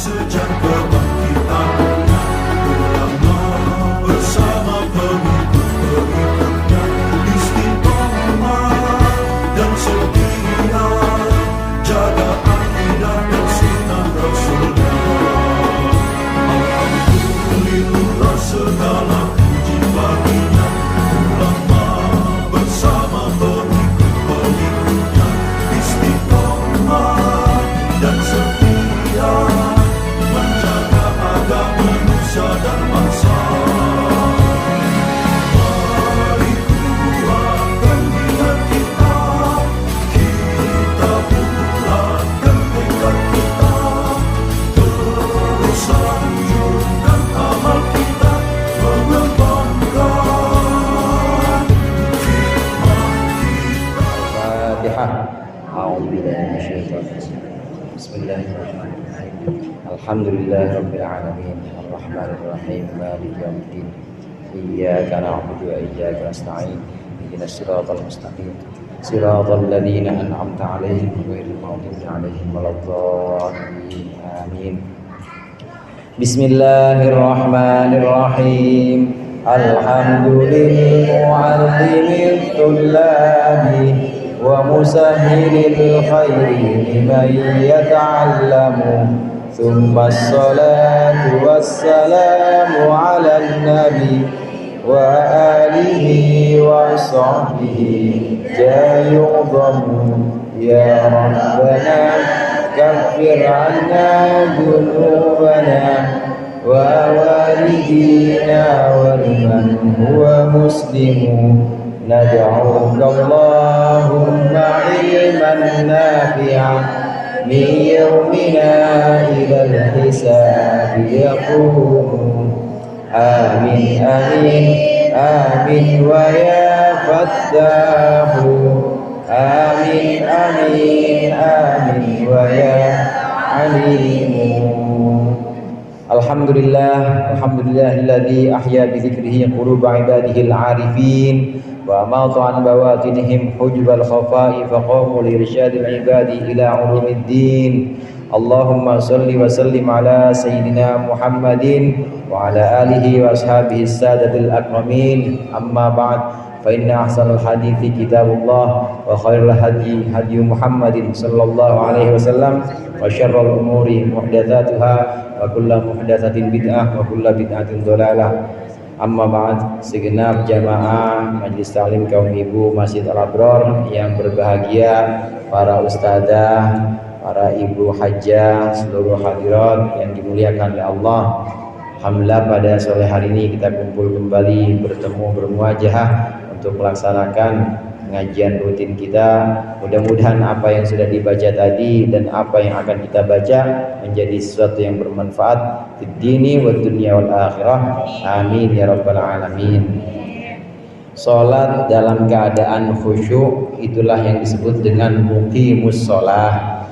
sejak kebangkitannya, ulama bersama pengikut-pengikutnya istiqomah dan setia jaga akidah dan sunnah Rasulnya. Alhamdulillah segala puji baginya, ulama bersama pengikut-pengikutnya istiqomah dan setia menjaga agama manusia dan bangsa. Mari kuatkan niat kita, kita bulatkan tekad kita, terus lanjutkan amal kita, mengembangkan hikmah kita. Fatihah. A'udzubillahi minasyaitonir rajim. Bismillahirrahmanirrahim. Alhamdulillahirabbil alamin. Arrahmanir rahim. Maliki yaumiddin. Iyyaka na'budu wa iyyaka nasta'in. Ihdinas siratal mustaqim. Siratal ladzina an'amta 'alaihim ghairil maghdubi 'alaihim waladdallin. Amin. Bismillahirrahmanirrahim. Alhamdulillahil mu'allimit tullabi wa musahhilil khairi liman yata'allamu. Thumma as-salatu was-salamu 'alan nabi wa alihi wa sahbihi jayu'dhamu. Ya Rabbana kaffir 'anna dhunubana wa walidina wa liman huwa muslimu. Nad'uka Allahumma ilman nafi'an min yawmina ilal hisabi yaqumu. Amin amin amin wa ya fattahu. Amin amin amin wa ya alimu. Alhamdulillahilladzi ahya bi dzikrihi quluba ibadihil arifin wa amata an bawatinihim hujbal khafa'i faqamu li irsyadil ibadi ila ulumiddin. Allahumma salli wa sallim ala sayyidina Muhammadin wa ala alihi wa ashabihi sadatil akramin. Amma ba'd, fa inna ahsanal hadithi kitabullah wa khairul hadi hadi Muhammadin sallallahu alaihi wasallam wa syarrul umuri muhdatsatuha wa kullu muhdatsatin bid'ah wa kullu bid'atin dhalalah. Amma ba'd, segenap jamaah Majelis Taklim kaum ibu Masjid Al-Abrar yang berbahagia, para ustadzah, para ibu hajjah, seluruh hadirat yang dimuliakan oleh Allah. Alhamdulillah pada sore hari ini kita kumpul kembali, bertemu bermuajahah untuk melaksanakan pengajian rutin kita. Mudah-mudahan apa yang sudah dibaca tadi dan apa yang akan kita baca menjadi sesuatu yang bermanfaat di dini wa dunya wal akhirah. Amin ya rabbal alamin. Salat dalam keadaan khusyuk itulah yang disebut dengan muqimus shalah.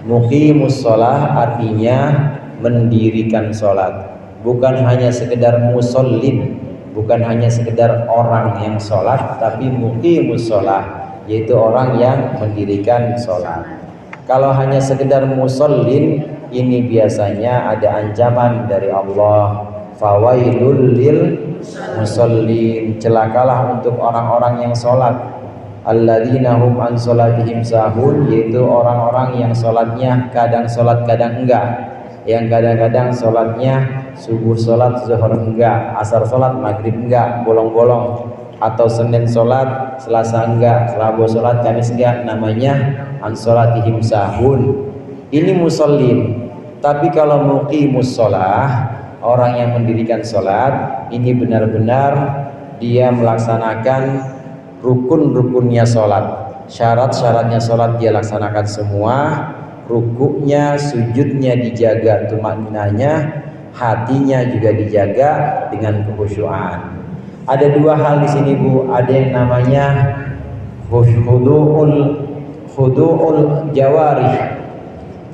Muqimus shalah artinya mendirikan salat, bukan hanya sekedar musallin, bukan hanya sekedar orang yang sholat, tapi muqimus sholah, yaitu orang yang mendirikan sholat. Kalau hanya sekedar musallin, ini biasanya ada ancaman dari Allah, fawailul lil musallin, celakalah untuk orang-orang yang sholat, alladzina hum an sholatihim sahun, yaitu orang-orang yang sholatnya kadang sholat kadang enggak, yang kadang-kadang sholatnya subuh sholat, zuhur enggak, asar sholat, maghrib enggak, bolong-bolong, atau Senin sholat, Selasa enggak, Rabu sholat, Kamis enggak, namanya an sholatihim sahun. Ini musallin. Tapi kalau muqimus sholah, orang yang mendirikan sholat, ini benar-benar dia melaksanakan rukun-rukunnya sholat, syarat-syaratnya sholat dia laksanakan semua, rukuknya, sujudnya dijaga, tumakninahnya, hatinya juga dijaga dengan kekhusyuan. Ada dua hal di sini Bu, ada yang namanya khudu'ul jawarih,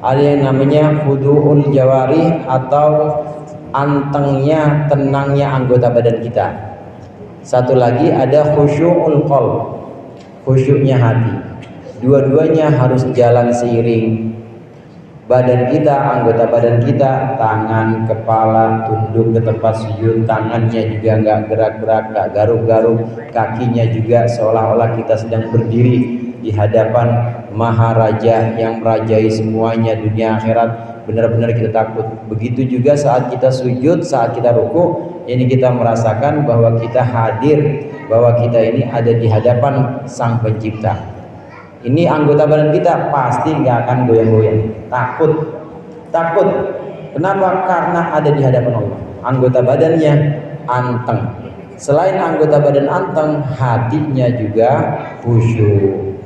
ada yang namanya khudu'ul jawarih atau antengnya, tenangnya anggota badan kita. Satu lagi ada khusyu'ul qalb, khusyuknya hati. Dua-duanya harus jalan seiring. Badan kita, anggota badan kita, tangan, kepala, tunduk ke tempat sujud, tangannya juga nggak gerak-gerak, nggak garuk-garuk, kakinya juga seolah-olah kita sedang berdiri di hadapan Maharaja yang merajai semuanya dunia akhirat. Benar-benar kita takut. Begitu juga saat kita sujud, saat kita ruku, ini kita merasakan bahwa kita hadir, bahwa kita ini ada di hadapan Sang Pencipta. Ini anggota badan kita pasti nggak akan goyang-goyang. Takut. Kenapa? Karena ada di hadapan Allah. Anggota badannya anteng. Selain anggota badan anteng, hatinya juga khusyuk.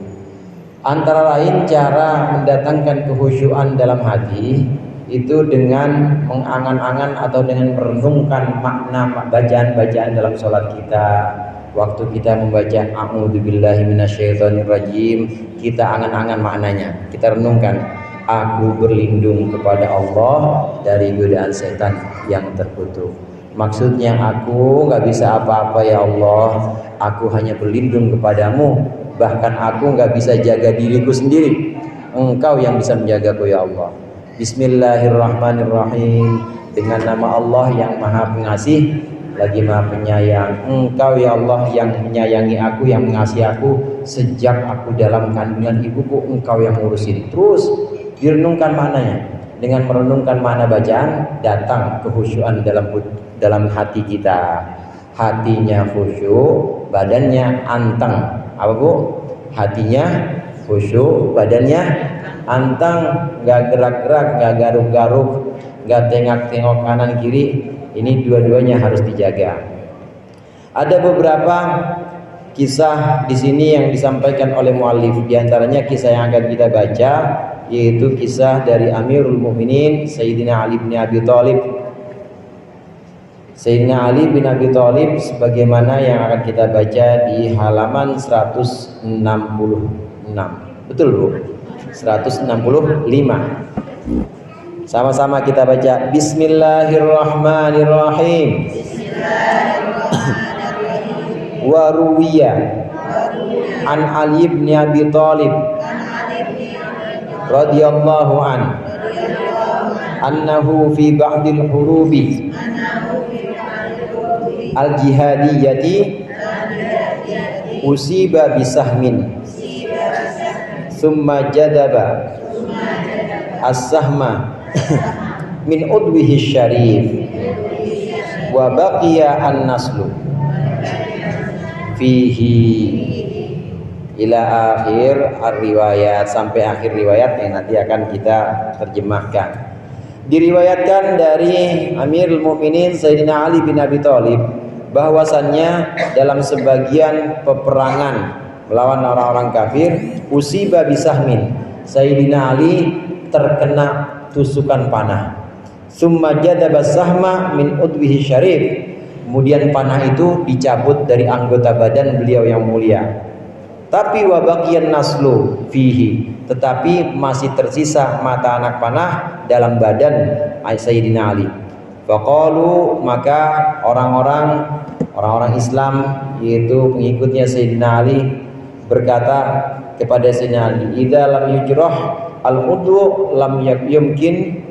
Antara lain cara mendatangkan kekhusyuan dalam hati itu dengan mengangan-angan atau dengan merenungkan makna bacaan-bacaan dalam sholat kita. Waktu kita membaca a'udzubillahi minasyaitonirrajim, kita angan-angan maknanya, kita renungkan, aku berlindung kepada Allah dari godaan setan yang terkutuk. Maksudnya aku nggak bisa apa-apa ya Allah, aku hanya berlindung kepadamu, bahkan aku nggak bisa jaga diriku sendiri, Engkau yang bisa menjagaku ya Allah. Bismillahirrahmanirrahim, dengan nama Allah yang Maha Pengasih lagi Maha Penyayang. Engkau ya Allah yang menyayangi aku, yang mengasihi aku sejak aku dalam kandungan ibuku, Engkau yang ngurusin. Terus direnungkan maknanya. Dengan merenungkan makna bacaan, datang kekhusyuan dalam hati kita. Hatinya khusyuk, badannya anteng. Apa Bu? Hatinya khusyuk, badannya anteng, nggak gerak-gerak, nggak garuk-garuk, nggak tengok-tengok kanan kiri. Ini dua-duanya harus dijaga. Ada beberapa kisah di sini yang disampaikan oleh muallif. Di antaranya kisah yang akan kita baca, yaitu kisah dari Amirul Mukminin Sayyidina Ali bin Abi Thalib. Sayyidina Ali bin Abi Thalib sebagaimana yang akan kita baca di halaman 166. Betul Bu? 165. Sama-sama kita baca. Bismillahirrahmanirrahim. Wa ruwiya an Ali bin Abi Thalib radhiyallahu an annahu fi ba'dil hurubi al-jihadiyyati usiba bisahmin thumma jadaba as-sahma min udwihi syarif wa baqiya an-naslu fihi ila akhir riwayat, sampai akhir riwayat yang nanti akan kita terjemahkan. Diriwayatkan dari Amirul Mukminin Sayyidina Ali bin Abi Thalib bahwasannya dalam sebagian peperangan melawan orang-orang kafir, usiba bisahmin, Sayyidina Ali terkena tusukan panah. Summa jadaba sahma min udwihi syarif, kemudian panah itu dicabut dari anggota badan beliau yang mulia. Tapi wa baqiyan naslu fihi, tetapi masih tersisa mata anak panah dalam badan Sayyidina Ali. Faqalu, maka orang-orang Islam yaitu pengikutnya Sayyidina Ali berkata kepada Sayyidina Ali, idza lam yujrah al-udhu lam yumkin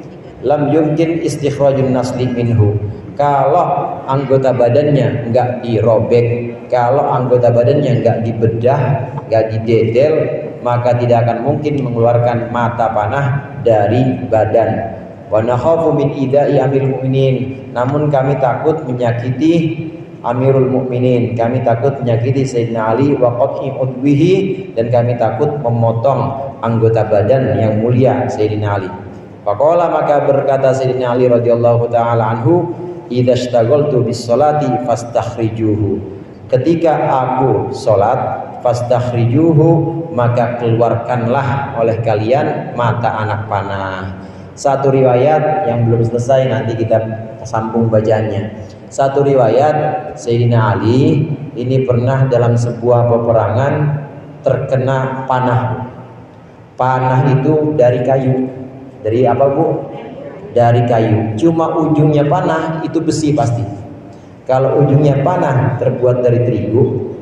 istikhrajun nasli minhu. Kalau anggota badannya enggak dirobek, kalau anggota badannya enggak dibedah, enggak didedel, maka tidak akan mungkin mengeluarkan mata panah dari badan. Wa nakhafu min idai Amirul Mukminin, namun kami takut menyakiti Amirul Mukminin, kami takut menyakiti Sayyidina Ali wa qat'i udwihi, dan kami takut memotong anggota badan yang mulia Sayyidina Ali. Faqala, maka berkata Sayyidina Ali radhiyallahu taala anhu, idza ishtaghaltu bis sholati fastakhrijuhu, ketika aku salat fastakhrijuhu, maka keluarkanlah oleh kalian mata anak panah. Satu riwayat yang belum selesai, nanti kita sambung bacaannya. Satu riwayat, Sayyidina Ali ini pernah dalam sebuah peperangan terkena panah. Panah itu dari kayu. Dari apa Bu? Dari kayu. Cuma ujungnya panah itu besi pasti. Kalau ujungnya panah terbuat dari terigu,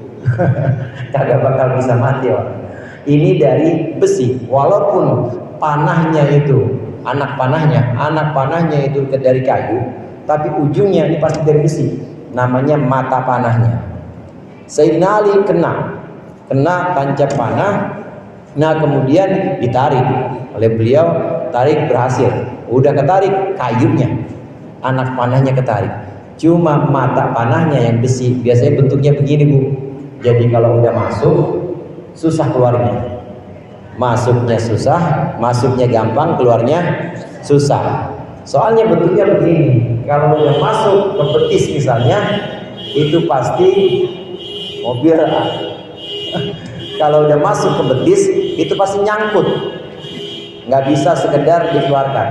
kagak bakal bisa mati orang. Ini dari besi. Walaupun panahnya itu anak panahnya itu dari kayu, tapi ujungnya ini pasti dari besi, namanya mata panahnya. Sayyidina Ali kena tancap panah, nah kemudian ditarik oleh beliau, tarik berhasil, udah ketarik kayunya, anak panahnya ketarik, cuma mata panahnya yang besi. Biasanya bentuknya begini Bu, jadi kalau udah masuk susah keluarnya, masuknya susah, masuknya gampang, keluarnya susah. Soalnya bentuknya begini, kalau udah masuk ke betis misalnya, itu pasti mobil. Kalau udah masuk ke betis, itu pasti nyangkut, nggak bisa sekedar dikeluarkan.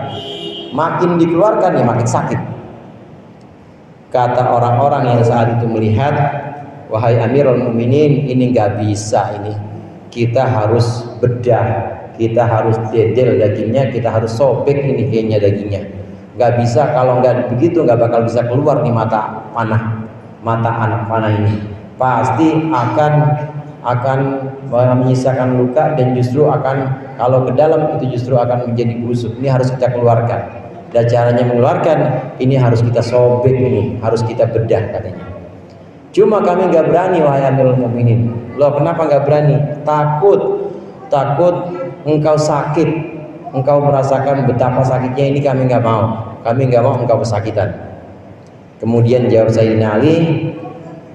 Makin dikeluarkan ya makin sakit. Kata orang-orang yang saat itu melihat, wahai Amirul Mukminin, ini nggak bisa ini. Kita harus bedah, kita harus dedel dagingnya, kita harus sobek ini kayaknya dagingnya. Nggak bisa, kalau nggak begitu nggak bakal bisa keluar nih mata anak panah ini. Pasti akan menyisakan luka, dan justru akan, kalau ke dalam itu justru akan menjadi busuk. Ini harus kita keluarkan. Dan caranya mengeluarkan ini harus kita sobek, ini harus kita bedah katanya. Cuma kami nggak berani wahai Amirul Mukminin. Loh, kenapa nggak berani? Takut engkau sakit, engkau merasakan betapa sakitnya ini. Kami nggak mau engkau kesakitan. Kemudian jawab Sayyidina Ali,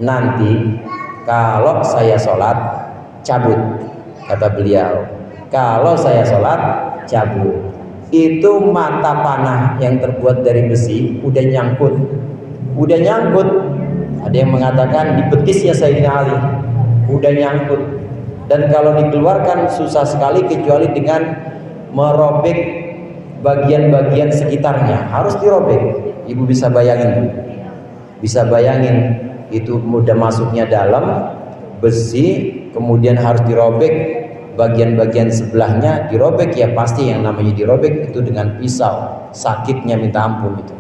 nanti kalau saya sholat cabut, kata beliau. Kalau saya sholat cabut, itu mata panah yang terbuat dari besi udah nyangkut. Ada yang mengatakan di betisnya Sayyidina Ali udah nyangkut, dan kalau dikeluarkan susah sekali kecuali dengan merobek bagian-bagian sekitarnya, harus dirobek. Ibu bisa bayangin itu mudah masuknya dalam besi, kemudian harus dirobek bagian-bagian sebelahnya, dirobek ya pasti yang namanya dirobek itu dengan pisau, sakitnya minta ampun itu.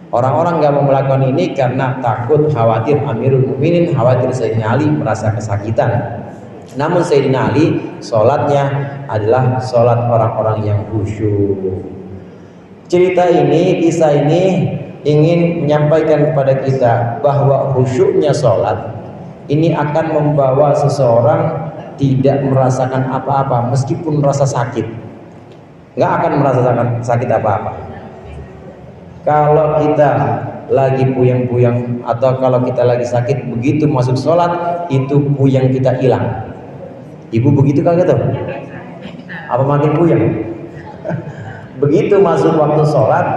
Orang-orang nggak mau melakukan ini karena takut, khawatir Amirul Mukminin, khawatir Sayyidina Ali merasa kesakitan. Namun Sayyidina Ali sholatnya adalah sholat orang-orang yang khusyuk. Kisah ini ingin menyampaikan kepada kita bahwa khusyuknya sholat ini akan membawa seseorang tidak merasakan apa-apa meskipun merasa sakit, nggak akan merasakan sakit apa-apa. Kalau kita lagi puyeng-puyeng atau kalau kita lagi sakit, begitu masuk sholat itu puyeng kita hilang. Ibu begitu kan gitu? Apa makin puyeng? Begitu masuk waktu sholat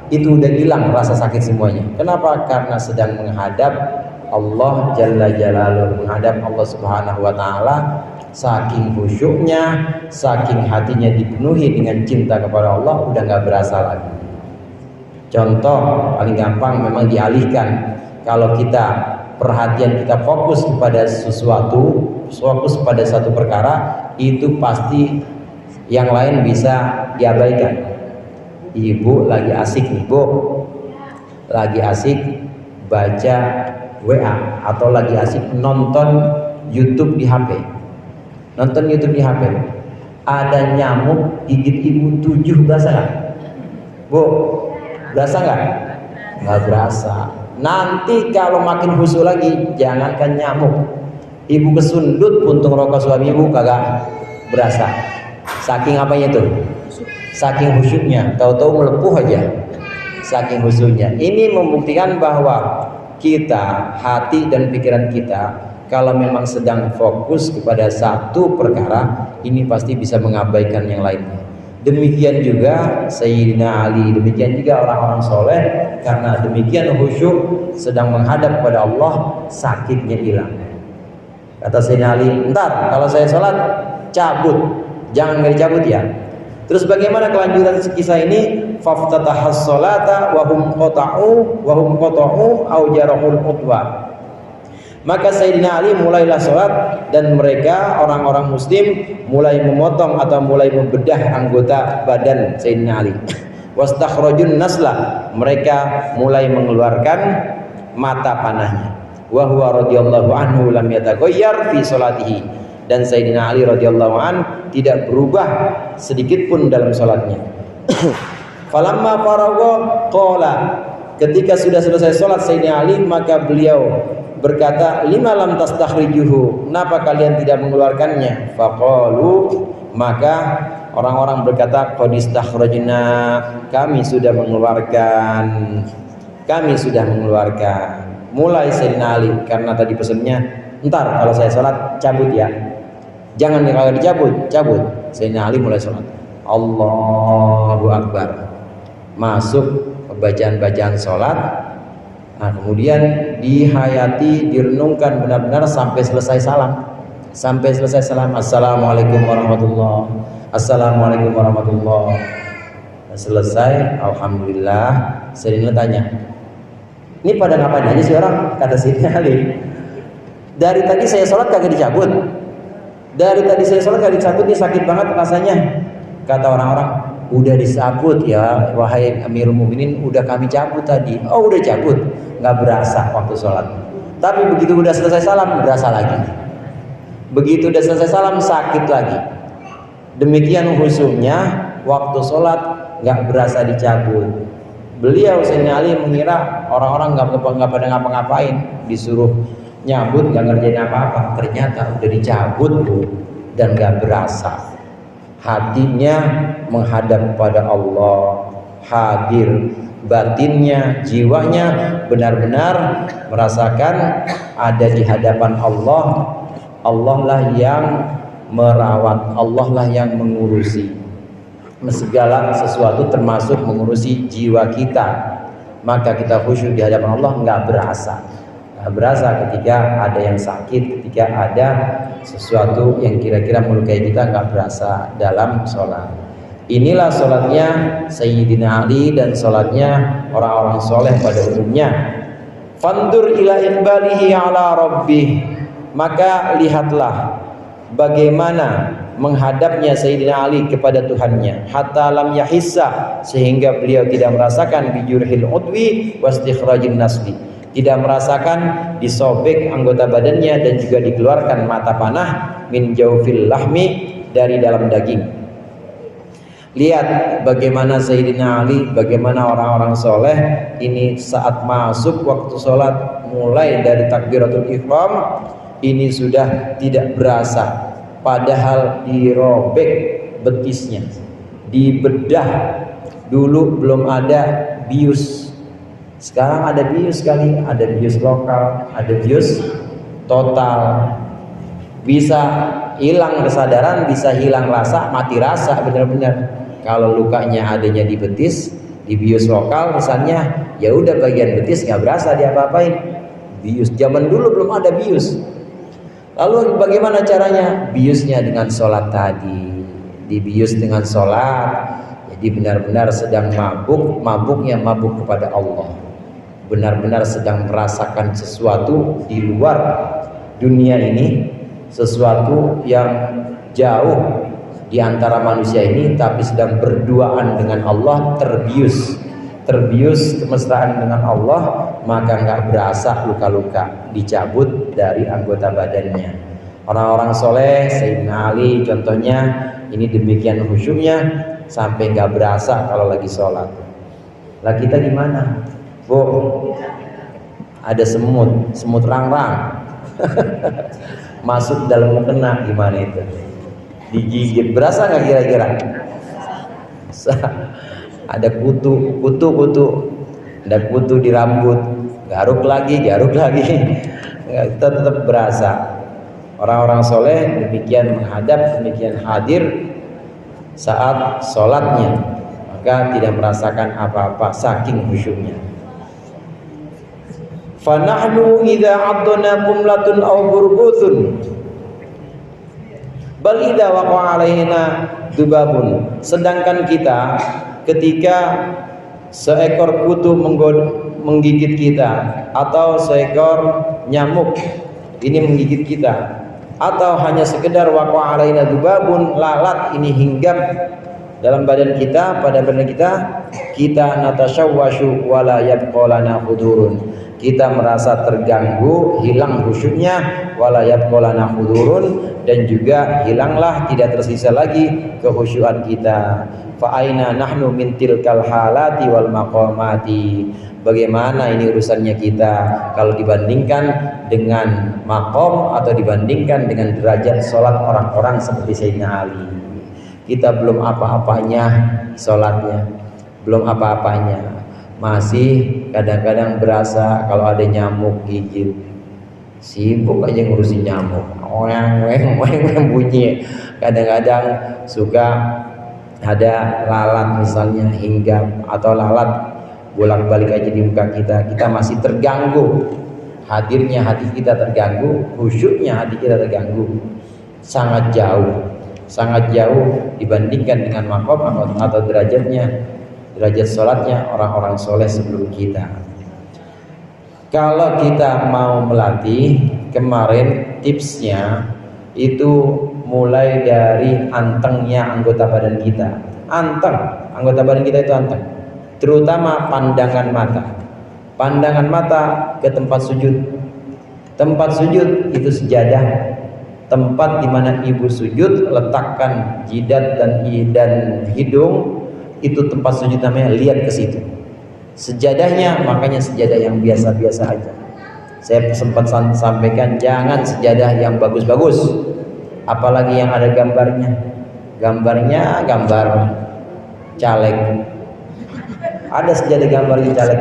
itu udah hilang rasa sakit semuanya. Kenapa? Karena sedang menghadap Allah Jalla Jalaluhu, menghadap Allah Subhanahu wa Ta'ala. Saking khusyuknya, saking hatinya dipenuhi dengan cinta kepada Allah, udah nggak berasa lagi. Contoh paling gampang memang dialihkan. Kalau kita perhatian kita fokus kepada sesuatu, fokus pada satu perkara, itu pasti yang lain bisa diabaikan. Ibu lagi asik nih Bu, lagi asik baca WA atau lagi asik nonton YouTube di HP. Ada nyamuk gigit ibu 7, berasa nggak? Bu, berasa nggak? Nggak berasa. Nanti kalau makin khusyuk lagi, jangankan nyamuk, ibu kesundut puntung rokok suami ibu kagak berasa. Saking apanya tuh? Saking khusyuknya, tahu-tahu melepuh aja. Saking khusyuknya. Ini membuktikan bahwa kita, hati dan pikiran kita, kalau memang sedang fokus kepada satu perkara, ini pasti bisa mengabaikan yang lainnya. Demikian juga Sayyidina Ali, demikian juga orang-orang soleh, karena demikian khusyuk sedang menghadap kepada Allah, sakitnya hilang. Kata Sayyidina Ali, ntar kalau saya sholat cabut, jangan nggak dicabut ya. Terus bagaimana kelanjutan kisah ini? Faftatahas sholata wahum qata'u au jarahul qutwa. Maka Sayyidina Ali mulailah sholat, dan mereka orang-orang muslim mulai memotong atau mulai membedah anggota badan Sayyidina Ali. Wastakhrajun nasla, mereka mulai mengeluarkan mata panahnya. Wa huwa radhiyallahu anhu lam yataghayyar fi sholatihi, dan Sayyidina Ali radhiyallahu an tidak berubah sedikit pun dalam sholatnya. Falamma faragha qala, ketika sudah selesai sholat Sayyidina Ali, maka beliau berkata, lima lam tastakhrijuhu, kenapa kalian tidak mengeluarkannya? Faqalu, maka orang-orang berkata, qad istakhrajna, kami sudah mengeluarkan. Mulai Sayyidina Ali, karena tadi pesannya, ntar kalau saya sholat cabut ya, jangan kalau dicabut, cabut. Sayyidina Ali mulai sholat, Allahu Akbar, masuk bacaan-bacaan sholat. Nah, kemudian dihayati, direnungkan benar-benar sampai selesai salam. Assalamualaikum warahmatullah, assalamualaikum warahmatullah. Selesai, alhamdulillah. Sayyidina tanya, ini pada ngapain aja sih orang? Kata Sayyidina Ali, dari tadi saya sholat kagak dicabut. Ini sakit banget rasanya. Kata orang-orang, udah disabut ya wahai Amirul Mukminin, udah kami cabut tadi. Oh, udah cabut, nggak berasa waktu sholat. Tapi begitu udah selesai salam, berasa lagi. Begitu udah selesai salam, sakit lagi. Demikian khusyuknya waktu sholat, nggak berasa dicabut. Beliau Sayyidina Ali mengira orang-orang nggak pada ngapa-ngapain, disuruh nyabut nggak ngerjain apa-apa. Ternyata udah dicabut dan nggak berasa. Hatinya menghadap kepada Allah, hadir, batinnya, jiwanya benar-benar merasakan ada di hadapan Allah. Allah lah yang merawat, Allah lah yang mengurusi segala sesuatu, termasuk mengurusi jiwa kita. Maka kita khusyuk di hadapan Allah, nggak berasa ketika ada yang sakit, ketika ada sesuatu yang kira-kira melukai kita, nggak berasa dalam sholat. Inilah sholatnya Sayyidina Ali dan sholatnya orang-orang soleh pada umumnya. Fandur ila iqbalihi ala rabbih, maka lihatlah bagaimana menghadapnya Sayyidina Ali kepada Tuhannya. Hatta lam yahissa, sehingga beliau tidak merasakan bijurhil udwi wastikhrajin nasli, tidak merasakan disobek anggota badannya dan juga dikeluarkan mata panah min jaufil lahmi, dari dalam daging. Lihat bagaimana Sayyidina Ali, bagaimana orang-orang soleh ini saat masuk waktu sholat, mulai dari takbiratul ihram ini sudah tidak berasa, padahal dirobek betisnya, dibedah. Dulu belum ada bius, sekarang ada bius kali, ada bius lokal, ada bius total. Bisa hilang kesadaran, bisa hilang rasa, mati rasa benar-benar. Kalau lukanya adanya di betis, di bius lokal misalnya, ya udah bagian betis nggak berasa diapa-apain. Bius zaman dulu belum ada bius. Lalu bagaimana caranya? Biusnya dengan sholat tadi, dibius dengan sholat. Jadi benar-benar sedang mabuk, mabuknya mabuk kepada Allah. Benar-benar sedang merasakan sesuatu di luar dunia ini, sesuatu yang jauh di antara manusia ini, tapi sedang berduaan dengan Allah, terbius kemesraan dengan Allah, maka nggak berasa luka-luka, dicabut dari anggota badannya. Orang-orang soleh, Sayyidina Ali contohnya, ini demikian khusyuknya sampai nggak berasa kalau lagi sholat. Lah kita gimana? Bu, ada semut rang-rang masuk dalam mukena, gimana itu? Digigit, berasa nggak kira-kira? Ada kutu, ada kutu di rambut, garuk lagi, tetap berasa. Orang-orang soleh demikian menghadap, demikian hadir saat sholatnya, maka tidak merasakan apa-apa saking khusyuknya. Fanahnu idza adna qumlatun aw burghutun bal idza waqa'a alaina dubabun, sedangkan kita ketika seekor kutu menggigit kita, atau seekor nyamuk ini menggigit kita, atau hanya sekedar waqa'a alaina dubabun, lalat ini hinggap dalam badan kita, pada badan kita natashawwashu wala yabqa lana hudurun, kita merasa terganggu, hilang khusyuknya, wala yabqa lana hudurun, dan juga hilanglah, tidak tersisa lagi kekhusyuan kita. fa aina nahnu min tilkal halati wal maqamati. Bagaimana ini urusannya kita kalau dibandingkan dengan makom atau dibandingkan dengan derajat sholat orang-orang seperti Sayyidina Ali. Kita belum apa-apanya sholatnya, belum apa-apanya, masih kadang-kadang berasa kalau ada nyamuk gigit, sibuk aja ngurusin nyamuk, weng bunyi. Kadang-kadang suka ada lalat misalnya hinggap atau lalat bolak-balik aja di muka kita masih terganggu, hadirnya hati kita terganggu, khusyuknya hati kita terganggu, sangat jauh dibandingkan dengan makom atau derajat sholatnya orang-orang soleh sebelum kita. Kalau kita mau melatih, kemarin tipsnya itu mulai dari antengnya anggota badan kita. Anggota badan kita itu anteng, terutama pandangan mata ke tempat sujud. Tempat sujud itu sejadah, tempat di mana ibu sujud, letakkan jidat dan hidung, itu tempat sujud namanya, lihat ke situ. Sejadahnya, makanya sejadah yang biasa-biasa aja. Saya sempat sampaikan, jangan sejadah yang bagus-bagus, apalagi yang ada gambarnya. Gambar caleg. Ada sejadah gambarnya caleg?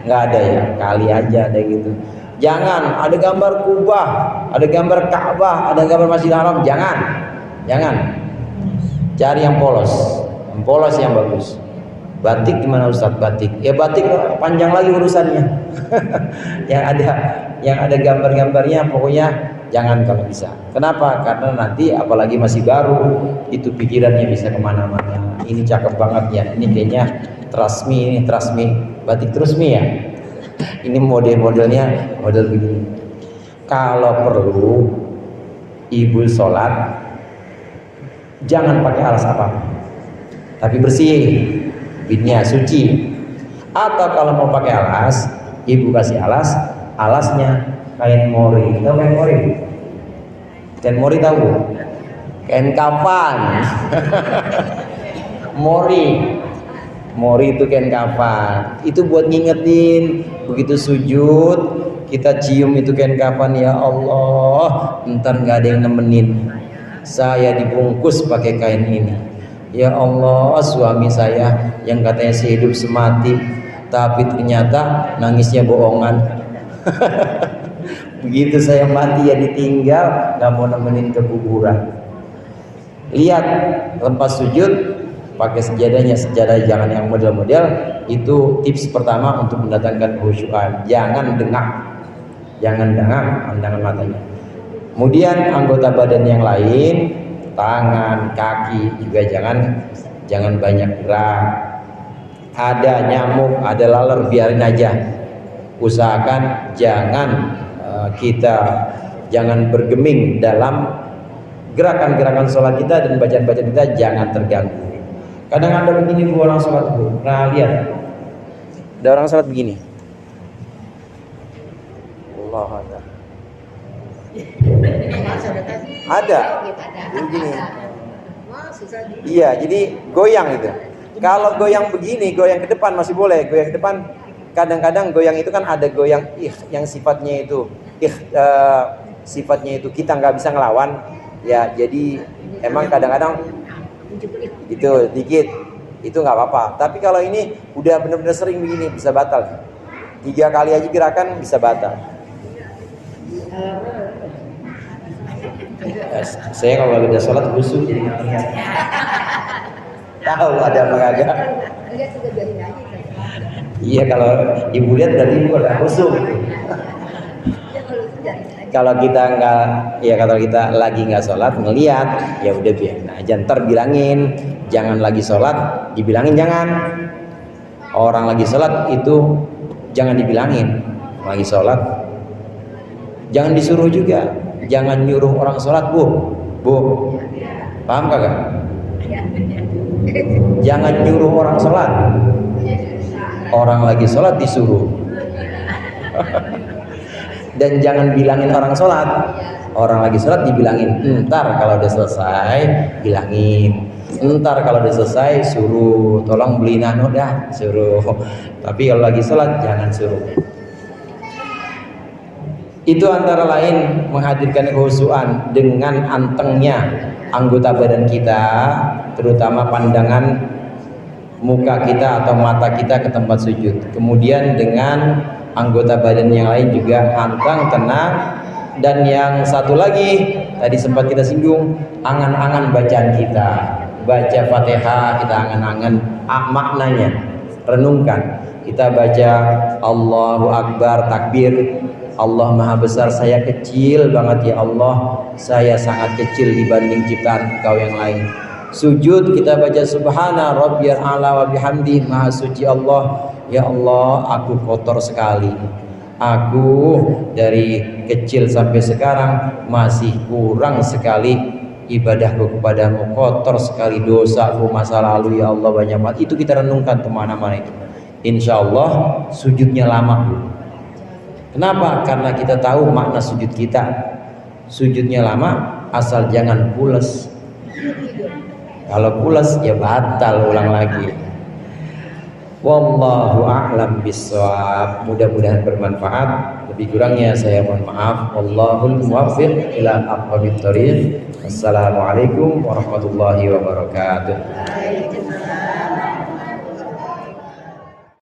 Nggak ada ya, kali aja ada gitu. Jangan ada gambar Kubah, ada gambar Ka'bah, ada gambar Masjidil Haram. Jangan. Cari yang polos yang bagus. Batik gimana Ustaz? Batik panjang lagi urusannya. yang ada gambar-gambarnya pokoknya jangan kalau bisa. Kenapa? Karena nanti apalagi masih baru, itu pikirannya bisa kemana-mana. Ini cakep banget ya, ini kayaknya trasmi, batik trasmi ya. Ini modelnya model begini. Kalau perlu ibu sholat, jangan pakai alas apa, tapi bersih, bidnya suci. Atau kalau mau pakai alas, ibu kasih alasnya kain mori. Tahu kain mori? Kain mori tahu? Kain kafan. Mori itu kain kafan. Itu buat ngingetin begitu sujud kita cium itu kain kafan, ya Allah, ntar nggak ada yang nemenin, saya dibungkus pakai kain ini. Ya Allah, suami saya yang katanya sehidup semati, tapi ternyata nangisnya bohongan. Begitu saya mati ya ditinggal, nggak mau nemenin ke kuburan. Lihat lepas sujud pakai sejadah jangan yang model-model. Itu tips pertama untuk mendatangkan khusyukan. Jangan dengak pandangan matanya. Kemudian anggota badan yang lain, tangan, kaki juga jangan banyak gerak. Ada nyamuk, ada laler, biarin aja. Usahakan jangan bergeming dalam gerakan-gerakan sholat kita dan bacaan-bacaan kita, jangan terganggu. Kadang ada begini orang sholat itu, nah lihat, ada orang sholat begini. Allah ada begini. Iya, jadi goyang itu. Kalau goyang begini, goyang ke depan masih boleh. Goyang ke depan, kadang-kadang goyang itu kan ada goyang yang sifatnya itu sifatnya itu kita nggak bisa ngelawan. Ya, jadi emang kadang-kadang itu dikit, itu nggak apa-apa. Tapi kalau ini udah benar-benar sering begini, bisa batal. 3 kali aja gerakan bisa batal. Saya kalau udah sholat khusyuk jadi nggak lihat. Tahu ada apa kagak? Iya, kalau ibu lihat berarti ibu udah khusyuk. Kalau kita lagi nggak sholat ngelihat, ya udah biarin aja. Ntar bilangin, jangan lagi sholat, dibilangin jangan. Orang lagi sholat itu jangan dibilangin lagi sholat. Jangan disuruh juga, jangan nyuruh orang sholat, bu, paham kagak? Jangan nyuruh orang sholat. Orang lagi sholat disuruh. Dan jangan bilangin orang sholat. Orang lagi sholat dibilangin, ntar kalau udah selesai bilangin. Entar kalau udah selesai suruh tolong beli nano dah, suruh. Tapi kalau lagi sholat jangan suruh. Itu antara lain menghadirkan kehusuan dengan antengnya anggota badan kita, terutama pandangan muka kita atau mata kita ke tempat sujud. Kemudian dengan anggota badan yang lain juga anteng, tenang. Dan yang satu lagi tadi sempat kita singgung, angan-angan bacaan kita. Baca Fatihah kita angan-angan maknanya, renungkan. Kita baca Allahu Akbar, takbir, Allah Maha Besar, saya kecil banget ya Allah, saya sangat kecil dibanding ciptaan Engkau yang lain. Sujud kita baca Subhana Rabbiyal A'la wa bihamdi, Maha suci Allah, ya Allah aku kotor sekali, aku dari kecil sampai sekarang masih kurang sekali ibadahku kepadamu, kotor sekali dosaku masa lalu ya Allah banyak banget. Itu kita renungkan kemana-mana itu, insya Allah sujudnya lama. Kenapa? Karena kita tahu makna sujud kita. Sujudnya lama asal jangan pules. Kalau pules ya batal, ulang lagi. Wallahu a'lam bishawab. Mudah-mudahan bermanfaat. Lebih kurangnya saya mohon maaf. Wallahul muwaffiq ila aqwamit thoriq. Assalamualaikum warahmatullahi wabarakatuh.